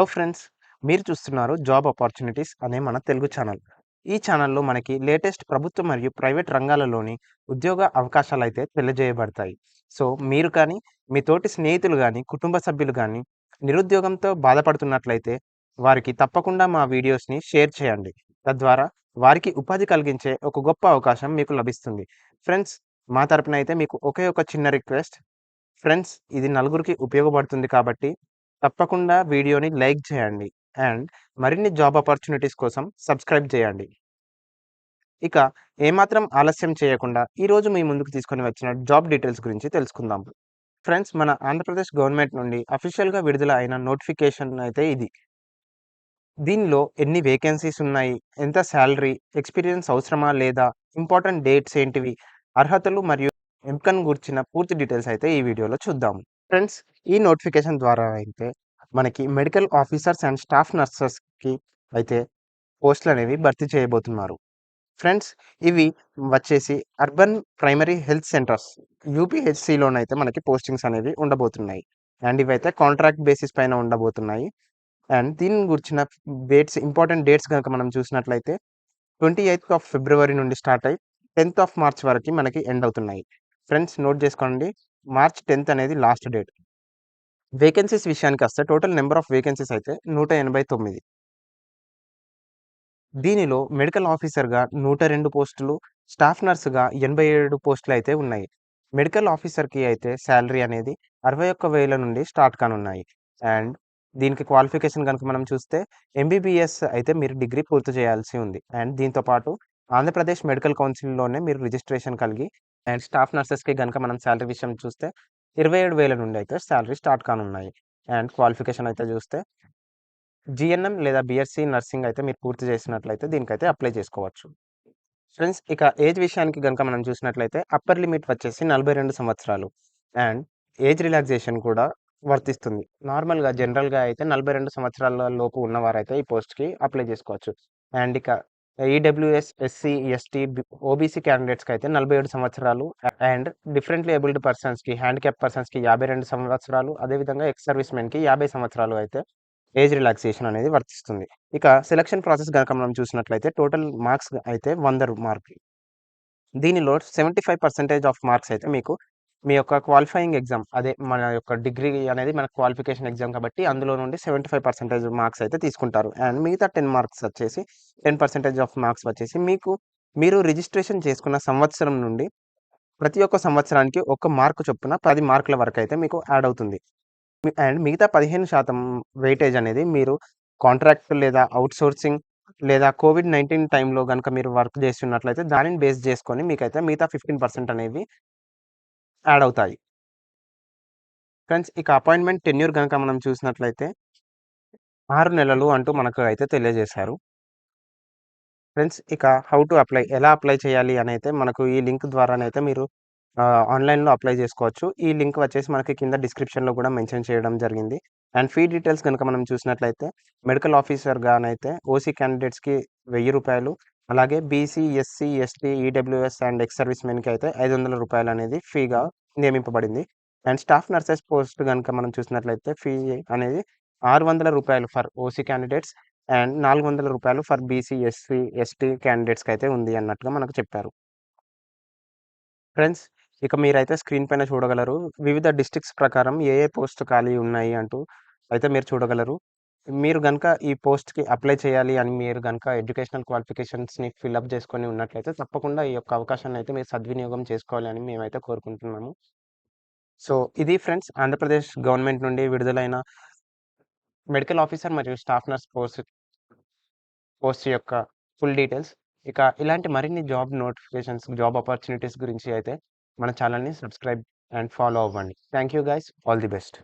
Hello friends, మీరు చూస్తున్నారు job opportunities అనే మన తెలుగు ఛానల్. ఈ ఛానల్‌లో మనకి లేటెస్ట్ ప్రభుత్వ మరియు ప్రైవేట్ రంగాలలోని ఉద్యోగ అవకాశాలైతే తెలియజేయబడతాయి. సో, మీరు కానీ, మీ తోటి స్నేహితులు గానీ, కుటుంబ సభ్యులు గానీ నిరుద్యోగంతో బాధపడుతున్నట్లయితే వారికి తప్పకుండా మా వీడియోస్‌ని షేర్ చేయండి. తద్వారా వారికి ఉపాధి కలిగించే ఒక గొప్ప అవకాశం మీకు లభిస్తుంది. ఫ్రెండ్స్, మా తరపున అయితే మీకు ఒకే ఒక చిన్న రిక్వెస్ట్. ఫ్రెండ్స్, ఇది నలుగురికి ఉపయోగపడుతుంది కాబట్టి తప్పకుండా వీడియోని లైక్ చేయండి. అండ్ మరిన్ని జాబ్ ఆపర్చునిటీస్ కోసం సబ్స్క్రైబ్ చేయండి. ఇక ఏమాత్రం ఆలస్యం చేయకుండా ఈరోజు మీ ముందుకు తీసుకొని వచ్చిన జాబ్ డీటెయిల్స్ గురించి తెలుసుకుందాం. ఫ్రెండ్స్, మన ఆంధ్రప్రదేశ్ గవర్నమెంట్ నుండి అఫీషియల్‌గా విడుదల అయిన నోటిఫికేషన్ అయితే ఇది. దీనిలో ఎన్ని వేకెన్సీస్ ఉన్నాయి? ఎంత సాలరీ? ఎక్స్‌పీరియన్స్ అవసరమా లేదా? ఇంపార్టెంట్ డేట్స్ ఏంటివి? అర్హతలు మరియు ఎంపికను గూర్చిన పూర్తి డీటెయిల్స్ అయితే ఈ వీడియోలో చూద్దాం. ఫ్రెండ్స్, ఈ నోటిఫికేషన్ ద్వారా అయితే మనకి మెడికల్ ఆఫీసర్స్ అండ్ స్టాఫ్ నర్సెస్‌కి అయితే పోస్టులనేవి భర్తీ చేయబోతున్నారు. ఫ్రెండ్స్, ఇవి వచ్చేసి అర్బన్ ప్రైమరీ హెల్త్ సెంటర్స్ యూపీహెచ్‌సిలోనైతే మనకి పోస్టింగ్స్ అనేవి ఉండబోతున్నాయి. అండ్ ఇవైతే కాంట్రాక్ట్ బేసిస్ పైన ఉండబోతున్నాయి. అండ్ దీని గురించిన ఇంపార్టెంట్ డేట్స్ గనక మనం చూసినట్లయితే 28థ్ ఆఫ్ ఫిబ్రవరి నుండి స్టార్ట్ అయ్యి 10థ్ ఆఫ్ మార్చ్ వరకి మనకి ఎండ్ అవుతున్నాయి. ఫ్రెండ్స్, నోట్ చేసుకోండి. మార్చ్ 10థ్ అనేది లాస్ట్ డేట్. వేకెన్సీస్ విషయానికొస్తే టోటల్ నంబర్ ఆఫ్ వేకెన్సీస్ అయితే 189. దీనిలో మెడికల్ ఆఫీసర్‌గా 102 పోస్టులు, స్టాఫ్ నర్స్‌గా 87 పోస్టులయితే ఉన్నాయి. మెడికల్ ఆఫీసర్‌కి అయితే సాలరీ అనేది 61,000 నుండి స్టార్ట్ కానున్నాయి. అండ్ దీనికి క్వాలిఫికేషన్ గనుక మనం చూస్తే ఎంబీబీఎస్ అయితే మీరు డిగ్రీ పూర్తి చేయాల్సి ఉంది. అండ్ దీంతో పాటు ఆంధ్రప్రదేశ్ మెడికల్ కౌన్సిల్‌లోనే మీరు రిజిస్ట్రేషన్ కలిగి అండ్ స్టాఫ్ నర్సెస్‌కి గనుక మనం సాలరీ విషయం చూస్తే 27,000 నుండి అయితే సాలరీ స్టార్ట్ కానున్నాయి. అండ్ క్వాలిఫికేషన్ అయితే చూస్తే జీఎన్ఎం లేదా బీఎస్సీ నర్సింగ్ అయితే మీరు పూర్తి చేసినట్లయితే దీనికైతే అప్లై చేసుకోవచ్చు. ఫ్రెండ్స్, ఇక ఏజ్ విషయానికి గనుక మనం చూసినట్లయితే అప్పర్ లిమిట్ వచ్చేసి 42 సంవత్సరాలు. అండ్ ఏజ్ రిలాక్సేషన్ కూడా వర్తిస్తుంది. నార్మల్‌గా జనరల్‌గా అయితే 42 సంవత్సరాల లోపు ఉన్నవారైతే ఈ పోస్ట్‌కి అప్లై చేసుకోవచ్చు. అండ్ ఇక ఈడబ్ల్యూఎస్, ఎస్సీ, ఎస్టీ, ఓబీసీ క్యాండిడేట్స్‌కి అయితే 47 సంవత్సరాలు. అండ్ డిఫరెంట్‌లీ ఏబుల్డ్ పర్సన్స్‌కి, హ్యాండిక్యాప్ పర్సన్స్‌కి 52 సంవత్సరాలు. అదేవిధంగా ఎక్స్ సర్వీస్ మెన్‌కి 50 సంవత్సరాలు అయితే ఏజ్ రిలాక్సేషన్ అనేది వర్తిస్తుంది. ఇక సెలక్షన్ ప్రాసెస్ గనక మనం చూసినట్లయితే టోటల్ మార్క్స్ అయితే 100 మార్కులు. దీనిలో 75% ఆఫ్ మార్క్స్ అయితే మీకు మీ యొక్క క్వాలిఫైయింగ్ ఎగ్జామ్ అదే మన యొక్క డిగ్రీ అనేది మన క్వాలిఫికేషన్ ఎగ్జామ్ కాబట్టి అందులో నుండి 75% మార్క్స్ అయితే తీసుకుంటారు. అండ్ మిగతా 10 మార్క్స్ వచ్చేసి 10% ఆఫ్ మార్క్స్ వచ్చేసి మీరు రిజిస్ట్రేషన్ చేసుకున్న సంవత్సరం నుండి ప్రతి ఒక్క సంవత్సరానికి ఒక మార్క్ చొప్పున 10 మార్కుల వరకైతే మీకు యాడ్ అవుతుంది. అండ్ మిగతా 15% వెయిటేజ్ అనేది మీరు కాంట్రాక్ట్ లేదా ఔట్‌సోర్సింగ్ లేదా కోవిడ్-19 టైంలో గనుక మీరు వర్క్ చేస్తున్నట్లయితే దానిని బేస్ చేసుకొని మీకైతే మిగతా 15% అనేవి యాడ్ అవుతాయి. ఫ్రెండ్స్, ఇక అపాయింట్‌మెంట్ టెన్యూర్ గనుక మనం చూసినట్లయితే 6 నెలలు అంటూ మనకు అయితే తెలియజేశారు. ఫ్రెండ్స్, ఇక హౌ టు అప్లై ఎలా అప్లై చేయాలి అనైతే మనకు ఈ లింక్ ద్వారానైతే మీరు ఆన్‌లైన్‌లో అప్లై చేసుకోవచ్చు. ఈ లింక్ వచ్చేసి మనకి కింద డిస్క్రిప్షన్‌లో కూడా మెన్షన్ చేయడం జరిగింది. అండ్ ఫీ డీటెయిల్స్ గనుక మనం చూసినట్లయితే మెడికల్ ఆఫీసర్‌గానైతే ఓసీ క్యాండిడేట్స్‌కి రూ. 1000, అలాగే BC, SC, ST, EWS and ex service మెన్‌కి అయితే రూ. 500 అనేది ఫీగా నియమింపబడింది. అండ్ స్టాఫ్ నర్సెస్ పోస్ట్ గనుక మనం చూసినట్లయితే ఫీ అనేది రూ. 600 ఫర్ ఓసీ క్యాండిడేట్స్ అండ్ రూ. 400 ఫర్ బీసీ, ఎస్సీ, ఎస్టీ క్యాండిడేట్స్‌కైతే ఉంది అన్నట్టుగా మనకు చెప్పారు. ఫ్రెండ్స్, ఇక మీరైతే స్క్రీన్ పైన చూడగలరు. వివిధ డిస్ట్రిక్ట్స్ ప్రకారం ఏ ఏ పోస్ట్ ఖాళీ ఉన్నాయి అంటూ అయితే మీరు చూడగలరు. మీరు గనుక ఈ పోస్ట్‌కి అప్లై చేయాలి అని మీరు గనుక ఎడ్యుకేషనల్ క్వాలిఫికేషన్స్‌ని ఫిలప్ చేసుకొని ఉన్నట్లయితే తప్పకుండా ఈ యొక్క అవకాశాన్ని అయితే మీరు సద్వినియోగం చేసుకోవాలి అని మేమైతే కోరుకుంటున్నాము. సో, ఇది ఫ్రెండ్స్, ఆంధ్రప్రదేశ్ గవర్నమెంట్ నుండి విడుదలైన మెడికల్ ఆఫీసర్ మరియు స్టాఫ్ నర్స్ పోస్ట్ యొక్క ఫుల్ డీటెయిల్స్. ఇక ఇలాంటి మరిన్ని జాబ్ నోటిఫికేషన్స్, జాబ్ ఆపర్చునిటీస్ గురించి అయితే మన ఛానెల్‌ని సబ్స్క్రైబ్ అండ్ ఫాలో అవ్వండి. Thank you guys. All the best.